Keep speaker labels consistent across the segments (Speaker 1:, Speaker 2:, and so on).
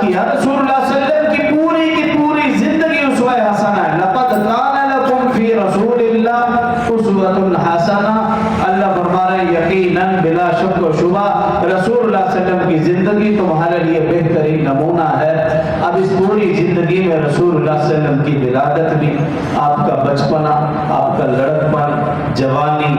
Speaker 1: کیا رسول اللہ صلی اللہ علیہ وسلم کی پوری زندگی اسوہ حسنہ ہے. لقد کان لکم فی رسول اللہ اسوۃ حسنہ. اللہ فرما رہے ہیں یقیناً بلا شک و شبہ رسول اللہ صلی اللہ علیہ وسلم کی زندگی تمہارے لیے بہترین نمونہ ہے. اب اس پوری زندگی میں رسول اللہ صلی اللہ علیہ وسلم کی ولادت بھی، آپ کا بچپنا، آپ کا لڑکپن، جوانی،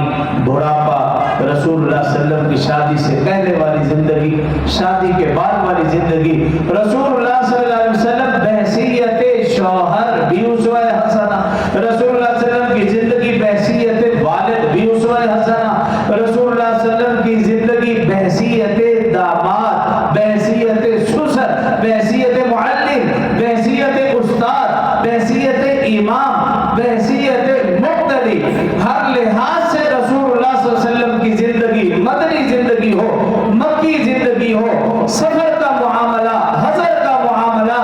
Speaker 1: بڑھاپا، رسول اللہ صلی اللہ علیہ وسلم کی شادی سے پہلے والی زندگی، شادی کے بعد والی زندگی، رسول اللہ صلی اللہ علیہ وسلم بحیثیت شوہر بھی اسوہ حسنہ، رسول اللہ صلی اللہ علیہ وسلم کی زندگی بحیثیت والد بھی اسوہ حسنہ، رسول اللہ صلی اللہ علیہ وسلم کی زندگی بحیثیت داماد، بحیثیت سسر، بحیثیت معلم، بحیثیت استاد، بحیثیت امام، بحیثیت مقتدی، ہر لحاظ سے رسول اللہ صلی اللہ علیہ وسلم کی زندگی، مدنی زندگی ہو، مکی زندگی ہو، سفر کا معاملہ، حضر کا معاملہ،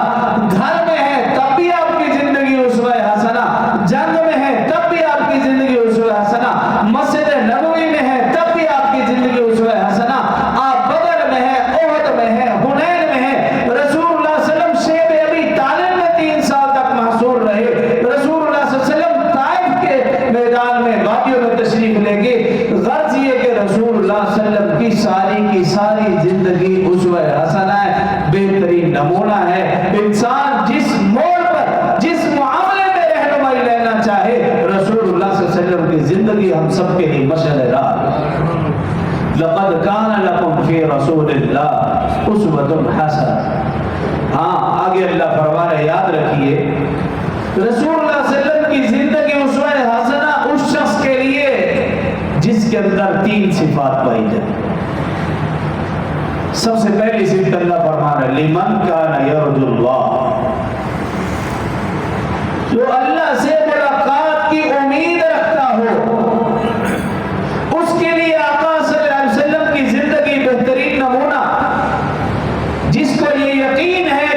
Speaker 1: گھر میں ہے تب بھی آپ کی زندگی اسوہ حسنہ، جنگ میں ہے تب بھی آپ کی زندگی اسوہ حسنہ، مسجد نبوی میں ہے تب بھی آپ کی زندگی اسوہ حسنہ، آپ بدر میں ہے، احد میں ہے، حنین میں ہے، رسول اللہ صلی اللہ علیہ وسلم شیب ابی طالب میں 3 سال تک محصور رہے، رسول اللہ صلی اللہ علیہ وسلم طائف کے میدان میں وادیوں میں تشریف لے کے، غرض یہ کہ رسول اللہ صلی اللہ علیہ وسلم کی ساری زندگی اسوہ حسنہ ہے، بہترین نمونہ ہے. انسان جس موڑ پر، جس معاملے میں رہنمائی لینا چاہے، رسول اللہ صلی اللہ علیہ وسلم کی زندگی ہم سب کے لیے مشعل راہ. لقد کان لکم فی رسول اللہ اسوۃ حسنہ. ہاں آگے اللہ فرما رہے، یاد رکھیے رسول اللہ صلی اللہ علیہ وسلم کی زندگی اسوہ حسنہ اس شخص کے لیے جس کے اندر 3 صفات پائی جائیں. سب سے پہلی صفت اللہ فرما رہے لمن کان یرجو اللہ، جو اللہ سے ملاقات کی امید رکھتا ہو، اس کے لیے آقا صلی اللہ علیہ وسلم کی زندگی بہترین نمونہ. جس کو یہ یقین ہے